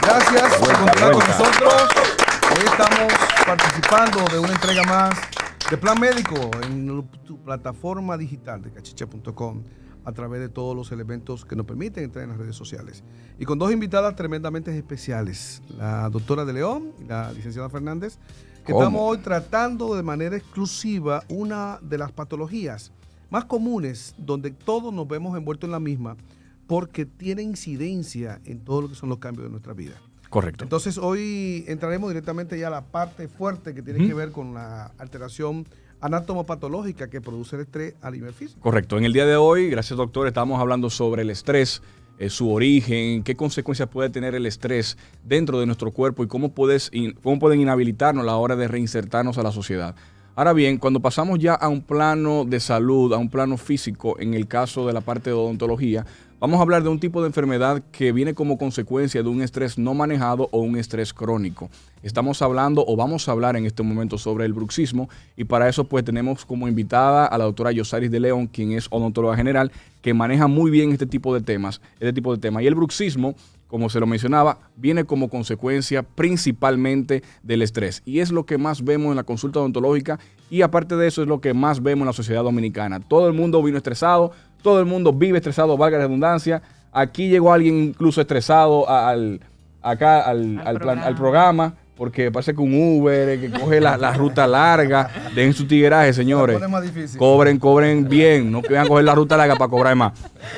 Gracias por continuar con nosotros. Hoy estamos participando de una entrega más de Plan Médico en tu plataforma digital de cachicha.com a través de todos los elementos que nos permiten entrar en las redes sociales. Y con dos invitadas tremendamente especiales, la doctora de León y la licenciada Fernández, que estamos hoy tratando de manera exclusiva una de las patologías más comunes donde todos nos vemos envueltos en la misma, porque tiene incidencia en todo lo que son los cambios de nuestra vida. Correcto. Entonces hoy entraremos directamente ya a la parte fuerte que tiene que ver con la alteración anatomopatológica que produce el estrés a nivel físico. Correcto. En el día de hoy, gracias doctor, estamos hablando sobre el estrés, su origen, qué consecuencias puede tener el estrés dentro de nuestro cuerpo y cómo pueden inhabilitarnos a la hora de reinsertarnos a la sociedad. Ahora bien, cuando pasamos ya a un plano de salud, a un plano físico, en el caso de la parte de odontología, vamos a hablar de un tipo de enfermedad que viene como consecuencia de un estrés no manejado o un estrés crónico. Estamos hablando o vamos a hablar en este momento sobre el bruxismo y para eso pues tenemos como invitada a la doctora Yosaris de León, quien es odontóloga general, que maneja muy bien este tipo de temas. Y el bruxismo, como se lo mencionaba, viene como consecuencia principalmente del estrés. Y es lo que más vemos en la consulta odontológica y aparte de eso es lo que más vemos en la sociedad dominicana. Todo el mundo vino estresado, todo el mundo vive estresado, valga la redundancia. Aquí llegó alguien incluso estresado al programa, porque parece que un Uber que coge la ruta larga, dejen su tigueraje, señores. Cobren bien, no que vayan a coger la ruta larga para cobrar más.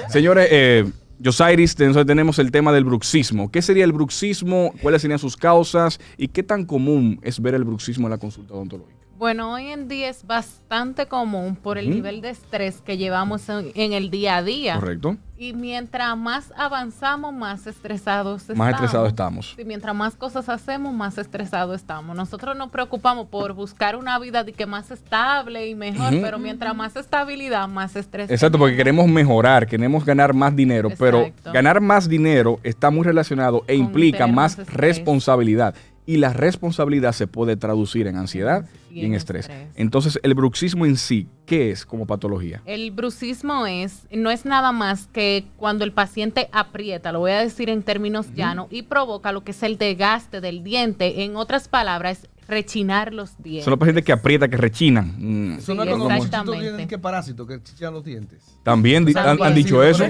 Señores, Yosaris, tenemos el tema del bruxismo. ¿Qué sería el bruxismo? ¿Cuáles serían sus causas? ¿Y qué tan común es ver el bruxismo en la consulta odontológica? Bueno, hoy en día es bastante común por el nivel de estrés que llevamos en el día a día. Correcto. Y mientras más avanzamos, más estresados estamos. Más estresados estamos. Y mientras más cosas hacemos, más estresados estamos. Nosotros nos preocupamos por buscar una vida de que más estable y mejor, pero mientras más estabilidad, más estrés. Exacto, porque queremos mejorar, queremos ganar más dinero, pero ganar más dinero está muy relacionado e implica más responsabilidad. Y la responsabilidad se puede traducir en ansiedad y en estrés. Entonces, el bruxismo en sí, ¿qué es como patología? El bruxismo no es nada más que cuando el paciente aprieta, lo voy a decir en términos llanos, y provoca lo que es el desgaste del diente. En otras palabras, rechinar los dientes. Son los pacientes que aprietan, que rechinan. Eso no es cuando los chichitos tienen que parásito, que chichan los dientes. También han dicho eso.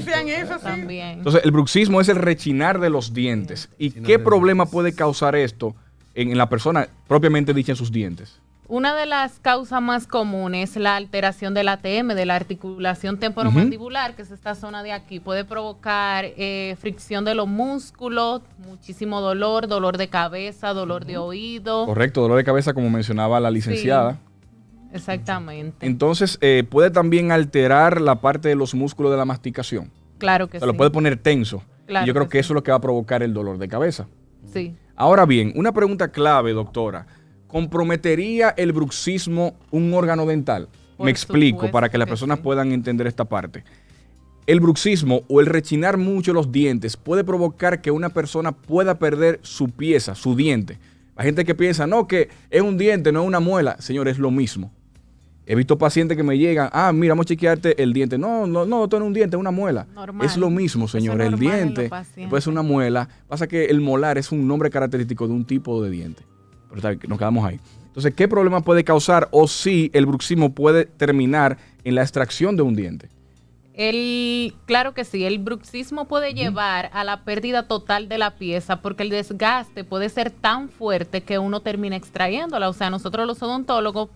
También. Entonces, el bruxismo es el rechinar de los dientes. ¿Y qué problema puede causar esto en la persona propiamente dicha en sus dientes? Una de las causas más comunes es la alteración del ATM, de la articulación temporomandibular, que es esta zona de aquí. Puede provocar fricción de los músculos, muchísimo dolor de cabeza, dolor de oído. Correcto, dolor de cabeza como mencionaba la licenciada. Sí, exactamente. Entonces, puede también alterar la parte de los músculos de la masticación. Claro que sí. Lo puede poner tenso. Claro y yo creo que sí. eso es lo que va a provocar el dolor de cabeza. Sí. Ahora bien, una pregunta clave, doctora. ¿Comprometería el bruxismo un órgano dental? Me explico para que las personas puedan entender esta parte. El bruxismo o el rechinar mucho los dientes puede provocar que una persona pueda perder su pieza, su diente. Hay gente que piensa, no, que es un diente, no es una muela. Señor, es lo mismo. He visto pacientes que me llegan, mira, vamos a chequearte el diente. No, esto no es un diente, es una muela. Normal. Es lo mismo, señor. El diente puede ser una muela. Pasa que el molar es un nombre característico de un tipo de diente. Pero nos quedamos ahí. Entonces, ¿qué problema puede causar o si el bruxismo puede terminar en la extracción de un diente? Claro que sí, el bruxismo puede llevar a la pérdida total de la pieza porque el desgaste puede ser tan fuerte que uno termina extrayéndola. O sea, nosotros los odontólogos,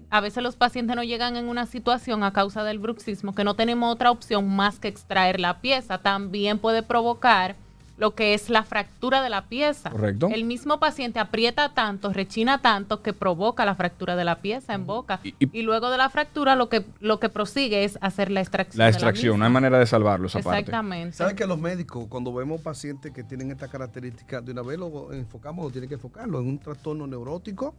a veces los pacientes no llegan en una situación a causa del bruxismo que no tenemos otra opción más que extraer la pieza. También puede provocar lo que es la fractura de la pieza. Correcto. El mismo paciente aprieta tanto, rechina tanto que provoca la fractura de la pieza en boca. Y luego de la fractura lo que prosigue es hacer la extracción. La extracción, no hay manera de salvarlo esa parte. Exactamente. ¿Sabes que los médicos, cuando vemos pacientes que tienen esta característica, de una vez lo enfocamos o tienen que enfocarlo en un trastorno neurótico,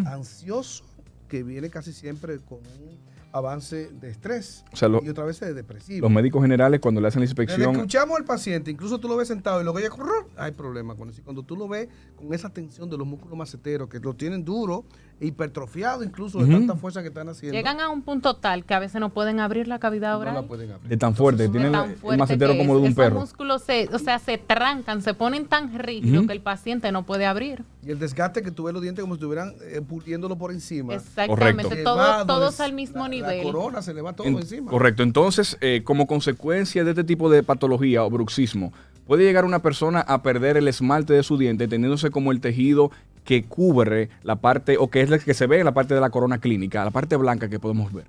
ansioso, que viene casi siempre con un avance de estrés, o sea, y otra vez es depresivo. Los médicos generales cuando le hacen la inspección... Desde escuchamos al paciente, incluso tú lo ves sentado y luego ya hay problema con eso. Y cuando tú lo ves con esa tensión de los músculos maceteros que lo tienen duro hipertrofiados incluso de tanta fuerza que están haciendo. Llegan a un punto tal que a veces no pueden abrir la cavidad oral. No la pueden abrir. De tan fuerte, tienen el macetero como de un perro. Los músculos se trancan, se ponen tan rígidos que el paciente no puede abrir. Y el desgaste que tú ves los dientes como si estuvieran puliéndolo por encima. Exactamente, todos al mismo nivel. La corona se le va todo encima. Correcto, entonces como consecuencia de este tipo de patología o bruxismo, puede llegar una persona a perder el esmalte de su diente teniéndose como el tejido que cubre la parte, o que es la que se ve en la parte de la corona clínica, la parte blanca que podemos ver.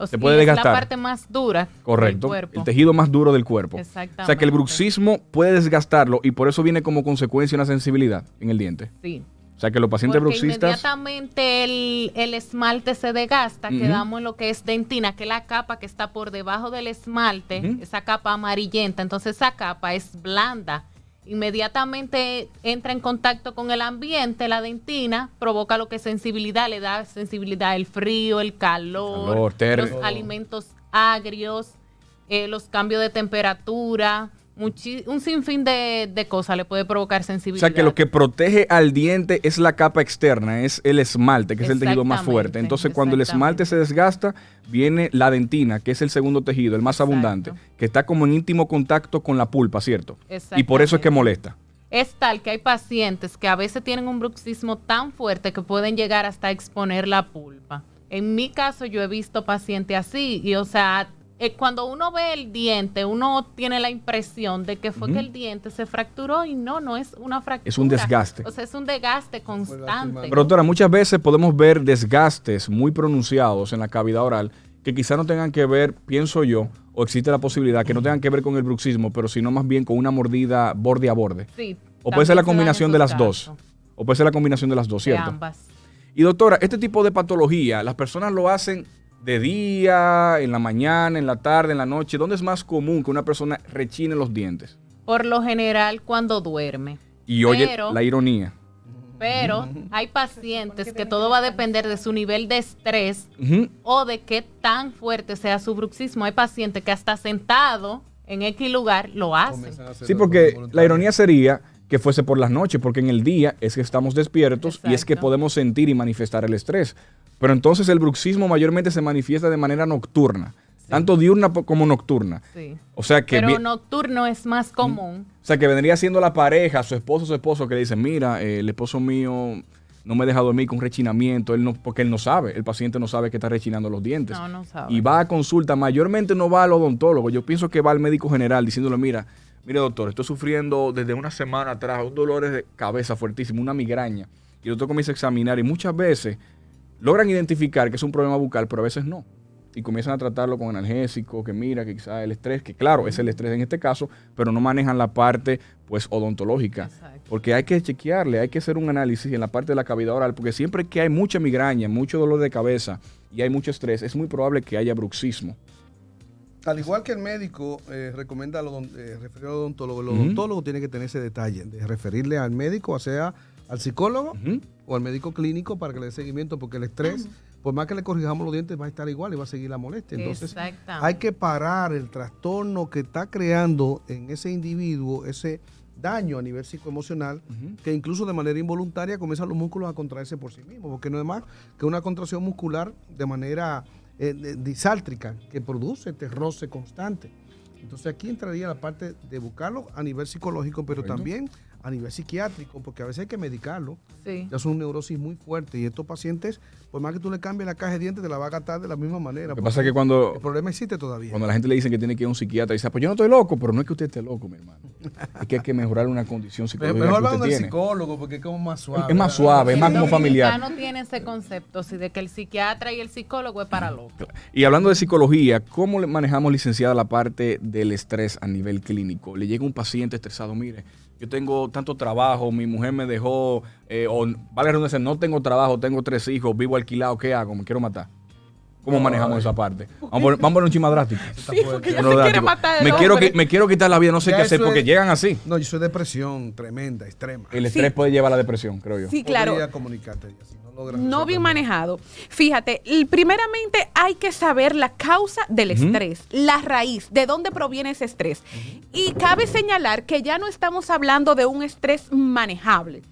Se puede desgastar. Es la parte más dura del cuerpo. El tejido más duro del cuerpo. Exactamente. O sea que el bruxismo puede desgastarlo y por eso viene como consecuencia una sensibilidad en el diente. Sí. O sea que los pacientes bruxistas... Inmediatamente el esmalte se desgasta, quedamos en lo que es dentina, que es la capa que está por debajo del esmalte, esa capa amarillenta. Entonces esa capa es blanda. Inmediatamente entra en contacto con el ambiente, la dentina, provoca lo que es sensibilidad, le da sensibilidad el frío, el calor, los alimentos agrios, los cambios de temperatura, un sinfín de cosas le puede provocar sensibilidad. O sea que lo que protege al diente es la capa externa, es el esmalte, que es el tejido más fuerte. Entonces cuando el esmalte se desgasta, viene la dentina, que es el segundo tejido, el más abundante, que está como en íntimo contacto con la pulpa, ¿cierto? Y por eso es que molesta. Es tal que hay pacientes que a veces tienen un bruxismo tan fuerte que pueden llegar hasta exponer la pulpa. En mi caso yo he visto pacientes así y cuando uno ve el diente, uno tiene la impresión de que fue que el diente se fracturó y no es una fractura. Es un desgaste. O sea, es un desgaste constante. Pero doctora, muchas veces podemos ver desgastes muy pronunciados en la cavidad oral que quizá no tengan que ver, pienso yo, o existe la posibilidad que no tengan que ver con el bruxismo, pero sino más bien con una mordida borde a borde. Sí. O puede ser la combinación de las dos. O puede ser la combinación de las dos, ¿cierto? De ambas. Y doctora, este tipo de patología, las personas lo hacen de día, en la mañana, en la tarde, en la noche. ¿Dónde es más común que una persona rechine los dientes? Por lo general cuando duerme. Y oye la ironía. Pero hay pacientes que todo va a depender de su nivel de estrés o de qué tan fuerte sea su bruxismo. Hay pacientes que hasta sentado en X lugar lo hacen. Sí, porque la ironía sería que fuese por las noches, porque en el día es que estamos despiertos y es que podemos sentir y manifestar el estrés. Pero entonces el bruxismo mayormente se manifiesta de manera nocturna, tanto diurna como nocturna. Sí. O sea que pero nocturno es más común. O sea que vendría siendo la pareja, su esposo que le dice, mira, el esposo mío no me deja dormir con rechinamiento, porque él no sabe, el paciente no sabe que está rechinando los dientes. No sabe. Y va a consulta, mayormente no va al odontólogo, yo pienso que va al médico general diciéndole, mire doctor, estoy sufriendo desde una semana atrás un dolor de cabeza fuertísimo, una migraña. Y el doctor comienza a examinar y muchas veces logran identificar que es un problema bucal, pero a veces no. Y comienzan a tratarlo con analgésico, que mira, que quizás el estrés, que claro, es el estrés en este caso, pero no manejan la parte pues odontológica. Exacto. Porque hay que chequearle, hay que hacer un análisis en la parte de la cavidad oral, porque siempre que hay mucha migraña, mucho dolor de cabeza y hay mucho estrés, es muy probable que haya bruxismo. Al igual que el médico recomienda referir al odontólogo, el odontólogo tiene que tener ese detalle de referirle al médico, o sea, al psicólogo o al médico clínico para que le dé seguimiento, porque el estrés, por más que le corrijamos los dientes, va a estar igual y va a seguir la molestia. Entonces, hay que parar el trastorno que está creando en ese individuo, ese daño a nivel psicoemocional, que incluso de manera involuntaria comienzan los músculos a contraerse por sí mismos, porque no es más que una contracción muscular de manera disáltrica que produce este roce constante. Entonces aquí entraría la parte de buscarlo a nivel psicológico, pero también a nivel psiquiátrico, porque a veces hay que medicarlo. Sí. Ya es una neurosis muy fuerte y estos pacientes, por más que tú le cambies la caja de dientes, te la va a gastar de la misma manera. Lo que pasa es que cuando el problema existe todavía. Cuando la gente le dice que tiene que ir a un psiquiatra, dice, pues yo no estoy loco, pero no es que usted esté loco, mi hermano. Es que hay que mejorar una condición psicológica. Mejor que usted vamos al tiene. psicólogo, porque es como más suave. Es más suave, es más como familiar. Ya no tiene ese concepto, sí, de que el psiquiatra y el psicólogo es para locos. Y hablando de psicología, ¿cómo le manejamos, licenciada, la parte del estrés a nivel clínico? Le llega un paciente estresado, mire, yo tengo tanto trabajo, mi mujer me dejó, o vale redundancia, no tengo trabajo, tengo 3 hijos, vivo alquilado, ¿qué hago? Me quiero matar. ¿Cómo manejamos esa parte? Vamos a poner un chisme drástico. Sí, porque ya se quiere matar me quiero quitar la vida, no sé qué hacer, porque llegan así. No, yo soy depresión tremenda, extrema. El estrés puede llevar a la depresión, creo yo. Sí, claro. Podría comunicarte, si no logras No bien resolverlo. manejado. Fíjate, primeramente hay que saber la causa del estrés, la raíz, de dónde proviene ese estrés. Y cabe señalar que ya no estamos hablando de un estrés manejable.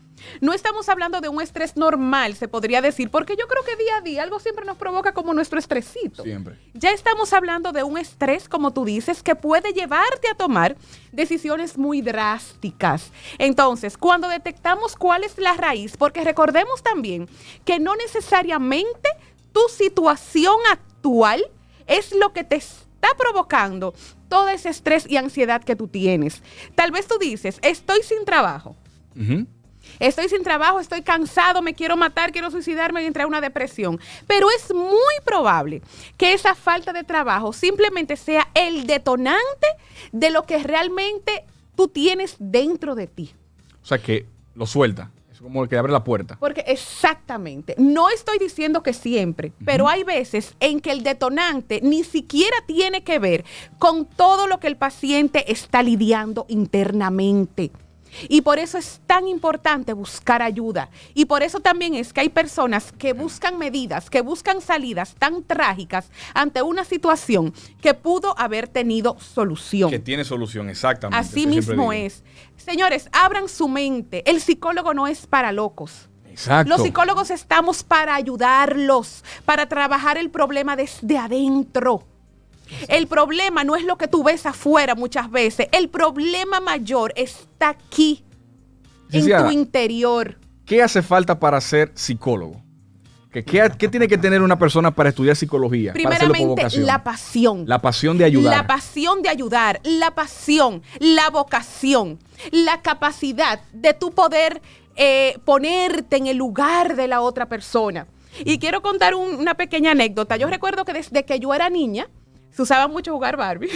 No estamos hablando de un estrés normal, se podría decir, porque yo creo que día a día algo siempre nos provoca como nuestro estresito. Siempre. Ya estamos hablando de un estrés, como tú dices, que puede llevarte a tomar decisiones muy drásticas. Entonces, cuando detectamos cuál es la raíz, porque recordemos también que no necesariamente tu situación actual es lo que te está provocando todo ese estrés y ansiedad que tú tienes. Tal vez tú dices, estoy sin trabajo. Ujú. Estoy sin trabajo, estoy cansado, me quiero matar, quiero suicidarme y entrar a una depresión. Pero es muy probable que esa falta de trabajo simplemente sea el detonante de lo que realmente tú tienes dentro de ti. O sea, que lo suelta. Es como el que abre la puerta. Porque exactamente, no estoy diciendo que siempre, pero hay veces en que el detonante ni siquiera tiene que ver con todo lo que el paciente está lidiando internamente. Y por eso es tan importante buscar ayuda. Y por eso también es que hay personas que buscan medidas, que buscan salidas tan trágicas ante una situación que pudo haber tenido solución. Que tiene solución, exactamente. Así que siempre mismo digo. es. Señores, abran su mente. El psicólogo no es para locos. Exacto. Los psicólogos estamos para ayudarlos, para trabajar el problema desde adentro. El problema no es lo que tú ves afuera muchas veces. El problema mayor está aquí, Licenciada, en tu interior. ¿Qué hace falta para ser psicólogo? ¿Qué tiene que tener una persona para estudiar psicología? Para hacerlo por Primeramente, vocación? la pasión. La pasión de ayudar. La pasión de ayudar, la pasión, la vocación, la capacidad de tú poder ponerte en el lugar de la otra persona. Y quiero contar una pequeña anécdota. Yo recuerdo que desde que yo era niña, se usaba mucho jugar Barbie,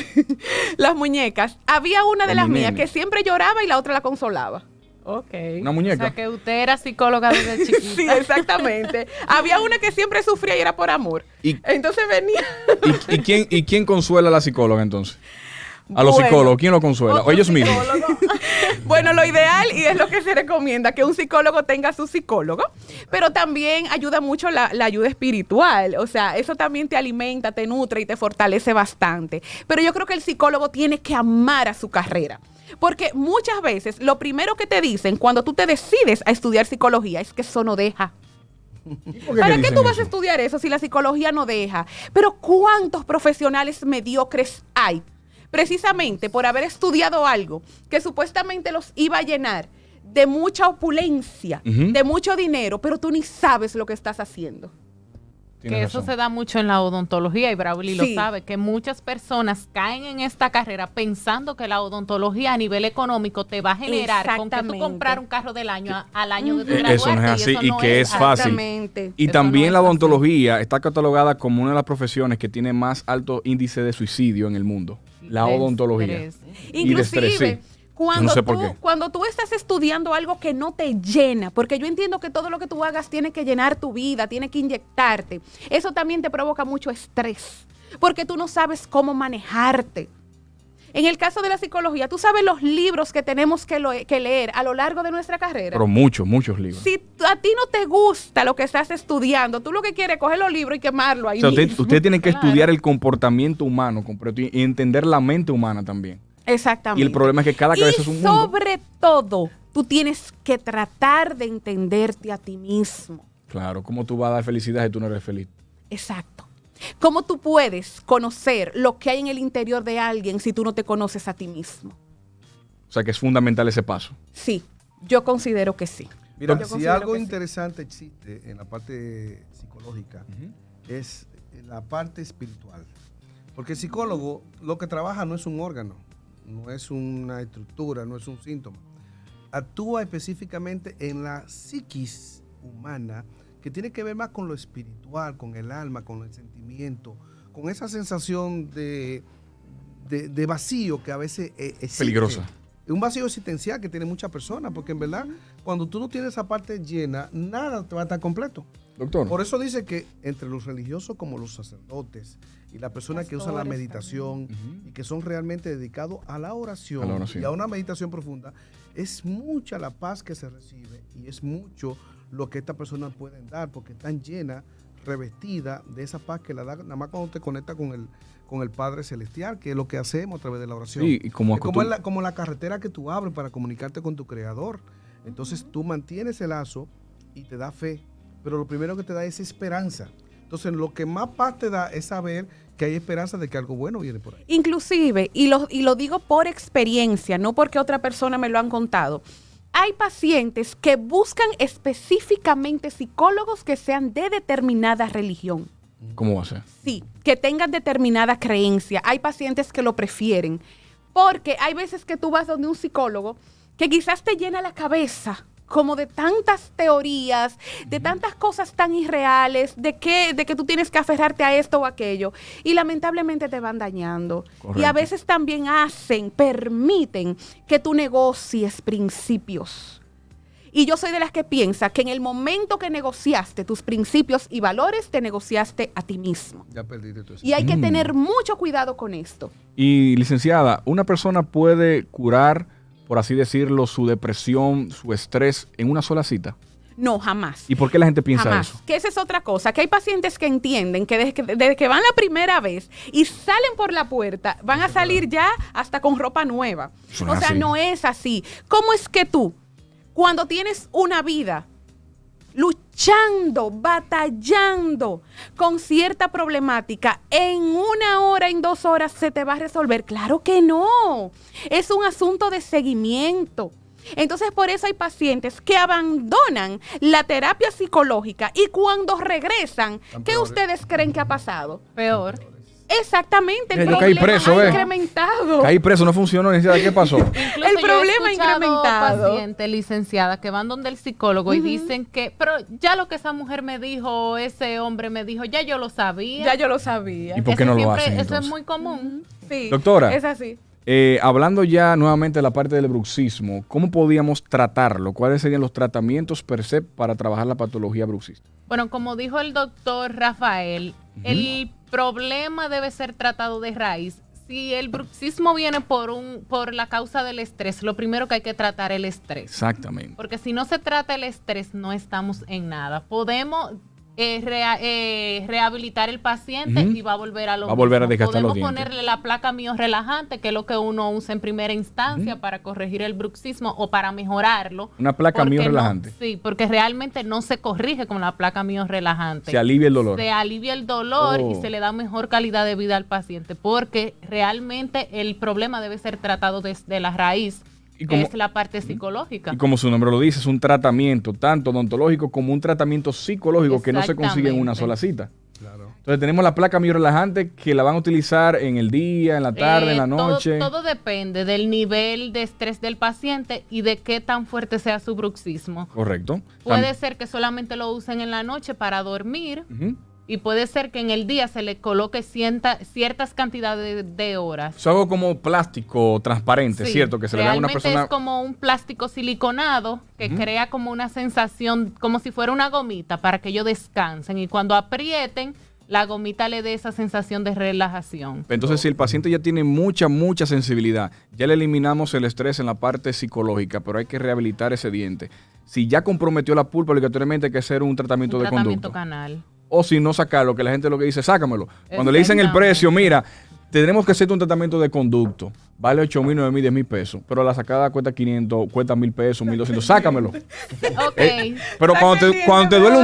las muñecas. Había una de las mías que siempre lloraba y la otra la consolaba. Ok. Una muñeca. O sea, que usted era psicóloga desde chiquita. Sí, exactamente. Había una que siempre sufría y era por amor. Entonces venía... ¿Y quién consuela a la psicóloga entonces? A los Bueno, psicólogos, ¿quién lo consuela? otro ¿O ellos mismos? psicólogo. Bueno, lo ideal y es lo que se recomienda, que un psicólogo tenga su psicólogo, pero también ayuda mucho la ayuda espiritual. O sea, eso también te alimenta, te nutre y te fortalece bastante. Pero yo creo que el psicólogo tiene que amar a su carrera. Porque muchas veces lo primero que te dicen cuando tú te decides a estudiar psicología es que eso no deja. ¿Para qué tú vas a estudiar eso si la psicología no deja? Pero ¿cuántos profesionales mediocres hay? Precisamente por haber estudiado algo que supuestamente los iba a llenar de mucha opulencia, de mucho dinero, pero tú ni sabes lo que estás haciendo. Que eso se da mucho en la odontología y Brauli lo Sí. sabe, que muchas personas caen en esta carrera pensando que la odontología a nivel económico te va a generar con que tú Exactamente. comprar un carro del año al año de tu Eso graduarte. no es así eso y no que es fácil. Exactamente. Y Eso también no es la así. odontología está catalogada como una de las profesiones que tiene más alto índice de suicidio en el mundo. La De odontología. estrés. Y de estrés, Inclusive, sí. cuando, Yo no sé por qué. cuando tú estás estudiando algo que no te llena, porque yo entiendo que todo lo que tú hagas tiene que llenar tu vida, tiene que inyectarte, eso también te provoca mucho estrés, porque tú no sabes cómo manejarte. En el caso de la psicología, tú sabes los libros que tenemos que leer a lo largo de nuestra carrera. Pero muchos libros. Si a ti no te gusta lo que estás estudiando, tú lo que quieres es coger los libros y quemarlo ahí O sea, mismo. usted tiene que Claro. estudiar el comportamiento humano completo y entender la mente humana también. Exactamente. Y el problema es que cada cabeza es un mundo. sobre todo, tú tienes que tratar de entenderte a ti mismo. Claro, ¿cómo tú vas a dar felicidad si tú no eres feliz? Exacto. ¿Cómo tú puedes conocer lo que hay en el interior de alguien si tú no te conoces a ti mismo? O sea, que es fundamental ese paso. Sí, yo considero que sí. Mira, Yo si considero algo que sí. interesante existe en la parte psicológica, es la parte espiritual. Porque el psicólogo lo que trabaja no es un órgano, no es una estructura, no es un síntoma. Actúa específicamente en la psiquis humana, que tiene que ver más con lo espiritual, con el alma, con el sentimiento, con esa sensación de vacío que a veces existe. Peligrosa. Un vacío existencial que tiene muchas personas, porque en verdad, cuando tú no tienes esa parte llena, nada te va a estar completo. Doctor. Por eso dice que entre los religiosos como los sacerdotes y las personas que usan la Pastores meditación y que son realmente dedicados a la oración, A la oración. y a una meditación profunda, es mucha la paz que se recibe y es mucho lo que estas personas pueden dar, porque están llenas, revestidas de esa paz que la da nada más cuando te conectas con el Padre Celestial, que es lo que hacemos a través de la oración. Sí, y como Es como la carretera que tú abres para comunicarte con tu Creador. Entonces tú mantienes el lazo y te da fe, pero lo primero que te da es esperanza. Entonces lo que más paz te da es saber que hay esperanza de que algo bueno viene por ahí. Inclusive, y lo digo por experiencia, no porque otra persona me lo han contado, hay pacientes que buscan específicamente psicólogos que sean de determinada religión. ¿Cómo va a ser? Sí, que tengan determinada creencia. Hay pacientes que lo prefieren, porque hay veces que tú vas donde un psicólogo que quizás te llena la cabeza como de tantas teorías, de tantas cosas tan irreales, de que tú tienes que aferrarte a esto o aquello, y lamentablemente te van dañando. Correcto. Y a veces también permiten que tú negocies principios. Y yo soy de las que piensa que en el momento que negociaste tus principios y valores, te negociaste a ti mismo. Ya perdiste tu Y hay que tener mucho cuidado con esto. Y licenciada, ¿una persona puede curar, por así decirlo, su depresión, su estrés en una sola cita? No, jamás. ¿Y por qué la gente piensa Jamás. eso? Que esa es otra cosa, que hay pacientes que entienden que desde que van la primera vez y salen por la puerta, van a salir ya hasta con ropa nueva. Eso no es O sea, así. no es así. ¿Cómo es que tú, cuando tienes una vida luchando, batallando con cierta problemática, en 1 hora, en 2 horas se te va a resolver? Claro que no. Es un asunto de seguimiento. Entonces, por eso hay pacientes que abandonan la terapia psicológica y cuando regresan, ¿qué ustedes creen que ha pasado? Peor. Exactamente, el Mira, yo caí problema preso, ha ¿ves? incrementado. Caí preso, no funcionó, licenciada, ¿qué pasó? Incluso El yo he problema escuchado incrementado. pacientes, licenciadas, que van donde el psicólogo y dicen que, pero ya lo que esa mujer me dijo, ese hombre me dijo, ya yo lo sabía. Ya yo lo sabía. ¿Y por qué no lo hacen, Eso entonces? es muy común. Sí, Doctora. es así. Hablando ya nuevamente de la parte del bruxismo, ¿cómo podíamos tratarlo? ¿Cuáles serían los tratamientos per se para trabajar la patología bruxista? Bueno, como dijo el doctor Rafael, el problema debe ser tratado de raíz. Si el bruxismo viene por la causa del estrés, lo primero que hay que tratar es el estrés. Exactamente. Porque si no se trata el estrés, no estamos en nada. Podemos rehabilitar el paciente y va a volver a lo Va a volver a mismo. desgastar los Podemos dientes. ponerle la placa miorrelajante, que es lo que uno usa en primera instancia para corregir el bruxismo o para mejorarlo. Una placa Porque miorrelajante. sí, porque realmente no se corrige con la placa miorrelajante. Se alivia el dolor. Se alivia el dolor Oh. y se le da mejor calidad de vida al paciente, porque realmente el problema debe ser tratado desde la raíz, Y que como- es la parte psicológica. Y como su nombre lo dice, es un tratamiento tanto odontológico como un tratamiento psicológico que no se consigue en una sola cita. Claro. Entonces tenemos la placa miorrelajante que la van a utilizar en el día, en la tarde, en la noche. Todo depende del nivel de estrés del paciente y de qué tan fuerte sea su bruxismo. Correcto. Puede ser que solamente lo usen en la noche para dormir Ujú. y puede ser que en el día se le coloque ciertas cantidades de horas. Es algo como plástico transparente, Sí, ¿cierto? Que se le da a una realmente persona. es como un plástico siliconado que crea como una sensación, como si fuera una gomita para que ellos descansen y cuando aprieten, la gomita le dé esa sensación de relajación. Entonces, si el paciente ya tiene mucha sensibilidad, ya le eliminamos el estrés en la parte psicológica, pero hay que rehabilitar ese diente. Si ya comprometió la pulpa, obligatoriamente hay que hacer un tratamiento Un de tratamiento conducto. canal. O si no sacarlo, que la gente lo que dice, sácamelo. Cuando le dicen el precio, mira, tenemos que hacer un tratamiento de conducto. Vale 8,000, 9,000, 10,000 pesos. Pero la sacada cuesta 500, cuesta 1,000 pesos, 1,200. Sácamelo. Ok. Pero cuando te duele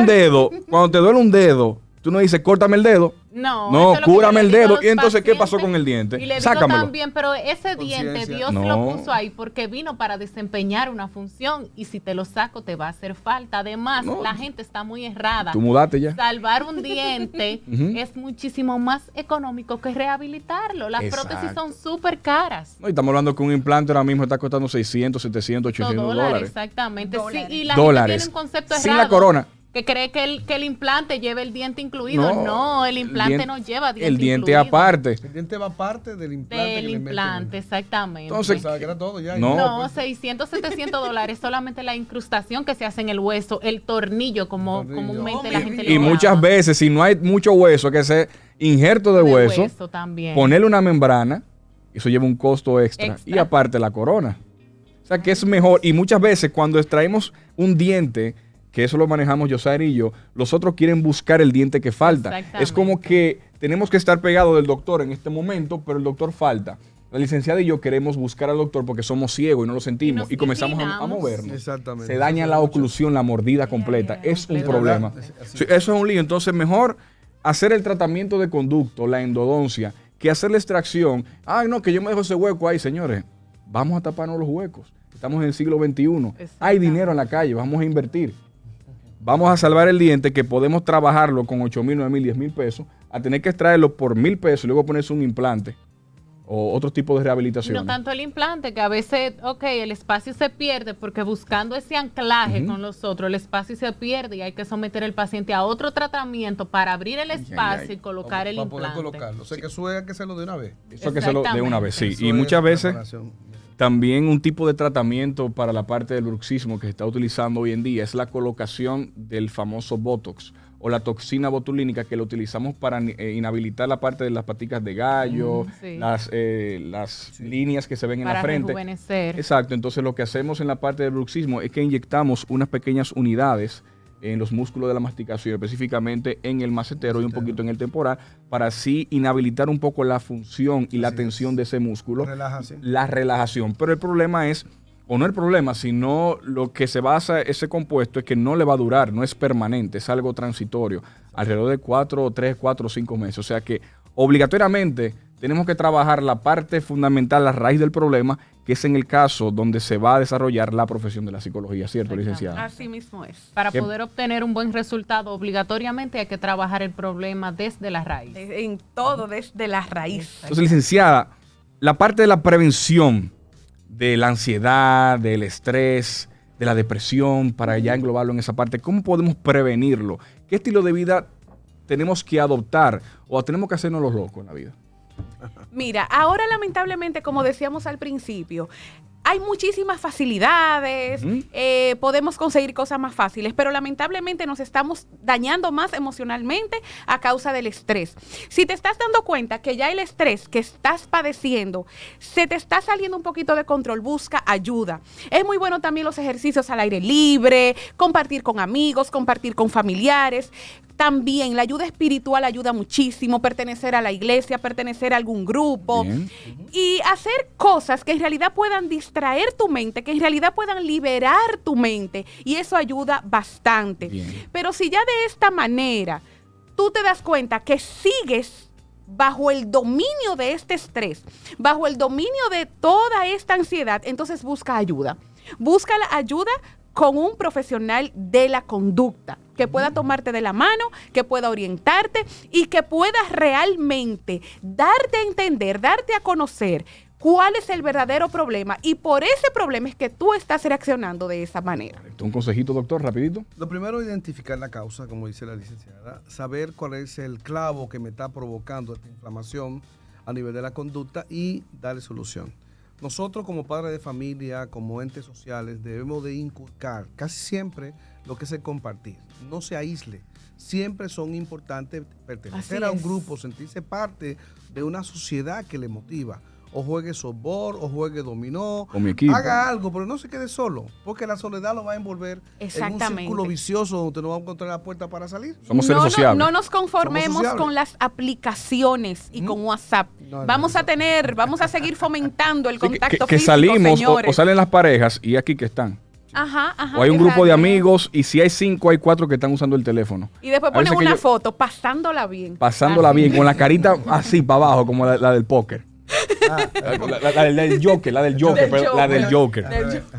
un dedo, tú no dices, córtame el dedo. No, No, eso es lo que cúrame yo el le digo dedo. a los Y entonces, ¿qué pasó pacientes. con el diente? Y le digo Sácamelo. también, pero ese diente Conciencia. Dios No. lo puso ahí porque vino para desempeñar una función y si te lo saco te va a hacer falta. Además, No. la gente está muy errada. Tú mudaste ya. Salvar un diente Ujú. es muchísimo más económico que rehabilitarlo. Las Exacto. prótesis son súper caras. No, y estamos hablando que un implante ahora mismo está costando 600, 700, 800 dólares. Exactamente. Dólares. Sí, y la Dólares. gente tiene un concepto Sin errado. la corona. Que cree que el implante lleva el diente incluido. No, el implante diente- no lleva diente El diente incluido. aparte. El diente va parte del implante. Del que le meten. implante, exactamente. Entonces, Pensaba que era todo ya. No. No, 600, 700 dólares solamente la incrustación que se hace en el hueso, el tornillo, como El tornillo. comúnmente Oh, la mi gente vida. le Y llama. muchas veces, si no hay mucho hueso, que se injerto de hueso, también. ponerle una membrana, eso lleva un costo extra. Extra. Y aparte la corona. O sea que es mejor. Y muchas veces cuando extraemos un diente, que eso lo manejamos Yosair y yo, los otros quieren buscar el diente que falta. Exactamente. Es como que tenemos que estar pegados del doctor en este momento, pero el doctor falta. La licenciada y yo queremos buscar al doctor porque somos ciegos y no lo sentimos y comenzamos a movernos. Exactamente. Se daña la oclusión, la mordida completa. Es un problema. Sí, eso es un lío. Entonces, mejor hacer el tratamiento de conducto, la endodoncia, que hacer la extracción. Ay, no, que yo me dejo ese hueco ahí, señores. Vamos a taparnos los huecos. Estamos en el siglo XXI. Hay dinero en la calle, vamos a invertir. Vamos a salvar el diente que podemos trabajarlo con 8,000, 9,000, 10,000 pesos, a tener que extraerlo por 1,000 pesos y luego ponerse un implante o otro tipo de rehabilitación. No tanto el implante, que a veces, el espacio se pierde porque buscando ese anclaje con los otros, el espacio se pierde y hay que someter al paciente a otro tratamiento para abrir el espacio y colocar el implante. Para poder colocarlo. O sea, que eso hay que hacerlo de una vez. Eso hay que hacerlo de una vez, sí. Eso Y muchas veces preparación. también un tipo de tratamiento para la parte del bruxismo que se está utilizando hoy en día es la colocación del famoso Botox o la toxina botulínica que lo utilizamos para inhabilitar la parte de las paticas de gallo, las líneas que se ven en la frente. Para rejuvenecer. Exacto, entonces lo que hacemos en la parte del bruxismo es que inyectamos unas pequeñas unidades en los músculos de la masticación, específicamente en el macetero y un poquito en el temporal, para así inhabilitar un poco la función y la tensión de ese músculo. La relajación. Pero el problema es, o no el problema, sino lo que se basa ese compuesto es que no le va a durar, no es permanente, es algo transitorio, alrededor de 3, 4 o 5 meses. O sea que obligatoriamente tenemos que trabajar la parte fundamental, la raíz del problema, que es en el caso donde se va a desarrollar la profesión de la psicología, ¿cierto, licenciada? Así mismo es. Para poder obtener un buen resultado, obligatoriamente hay que trabajar el problema desde la raíz. En todo, desde la raíz. Entonces, licenciada, la parte de la prevención de la ansiedad, del estrés, de la depresión, para ya englobarlo en esa parte, ¿cómo podemos prevenirlo? ¿Qué estilo de vida tenemos que adoptar o tenemos que hacernos los locos en la vida? Mira, ahora lamentablemente, como decíamos al principio, hay muchísimas facilidades, podemos conseguir cosas más fáciles, pero lamentablemente nos estamos dañando más emocionalmente a causa del estrés. Si te estás dando cuenta que ya el estrés que estás padeciendo se te está saliendo un poquito de control, busca ayuda. Es muy bueno también los ejercicios al aire libre, compartir con amigos, compartir con familiares. También la ayuda espiritual ayuda muchísimo, pertenecer a la iglesia, pertenecer a algún grupo. Bien. Y hacer cosas que en realidad puedan distraer tu mente, que en realidad puedan liberar tu mente, y eso ayuda bastante. Bien. Pero si ya de esta manera tú te das cuenta que sigues bajo el dominio de este estrés, bajo el dominio de toda esta ansiedad, entonces busca ayuda. Busca la ayuda con un profesional de la conducta que pueda tomarte de la mano, que pueda orientarte y que pueda realmente darte a entender, darte a conocer cuál es el verdadero problema, y por ese problema es que tú estás reaccionando de esa manera. Un consejito, doctor, rapidito. Lo primero es identificar la causa, como dice la licenciada, saber cuál es el clavo que me está provocando esta inflamación a nivel de la conducta y darle solución. Nosotros como padres de familia, como entes sociales, debemos de inculcar casi siempre lo que es el compartir. No se aísle. Siempre son importantes pertenecer a un grupo, sentirse parte de una sociedad que le motiva. O juegue softball, o juegue dominó, con mi equipo. Haga algo, pero no se quede solo, porque la soledad lo va a envolver en un círculo vicioso donde no va a encontrar la puerta para salir. Somos seres sociables. No nos conformemos con las aplicaciones y con WhatsApp. Vamos a seguir fomentando el contacto que físico, salimos señores. O salen las parejas y aquí que están. Ajá, o hay un grupo de amigos y si hay 5, hay 4 que están usando el teléfono. Y después ponen una foto pasándola bien. Pasándola bien, con la carita así para abajo, como la del póker. La del Joker.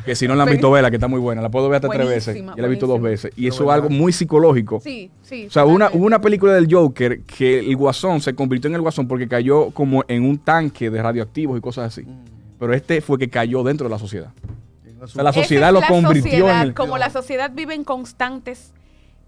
Que si no la han visto, vela, que está muy buena. La puedo ver hasta 3 veces. Yo la he visto 2 veces. Y eso es algo muy psicológico. Sí. O sea, hubo una película del Joker que el Guasón se convirtió en el Guasón porque cayó como en un tanque de radioactivos y cosas así. Pero este fue que cayó dentro de la sociedad. O sea, la sociedad lo convirtió en el... Como la sociedad vive en constantes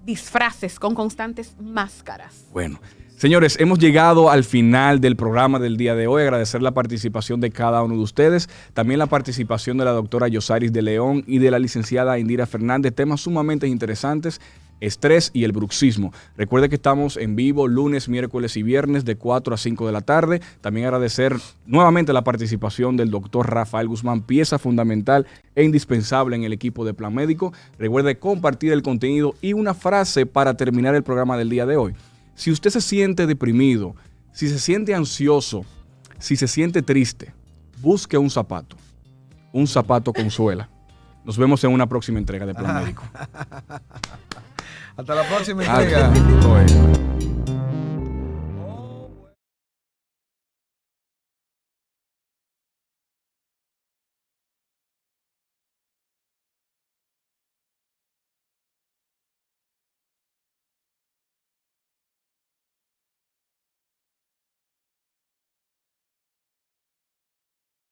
disfraces, con constantes máscaras. Bueno, señores, hemos llegado al final del programa del día de hoy. Agradecer la participación de cada uno de ustedes. También la participación de la doctora Yosaris de León y de la licenciada Indira Fernández. Temas sumamente interesantes. Estrés y el bruxismo. Recuerde que estamos en vivo lunes, miércoles y viernes de 4 a 5 de la tarde. También agradecer nuevamente la participación del doctor Rafael Guzmán, pieza fundamental e indispensable en el equipo de Plan Médico. Recuerde compartir el contenido y una frase para terminar el programa del día de hoy. Si usted se siente deprimido, si se siente ansioso, si se siente triste, busque un zapato con suela. Nos vemos en una próxima entrega de Plan Médico. Hasta la próxima entrega. Todo eso.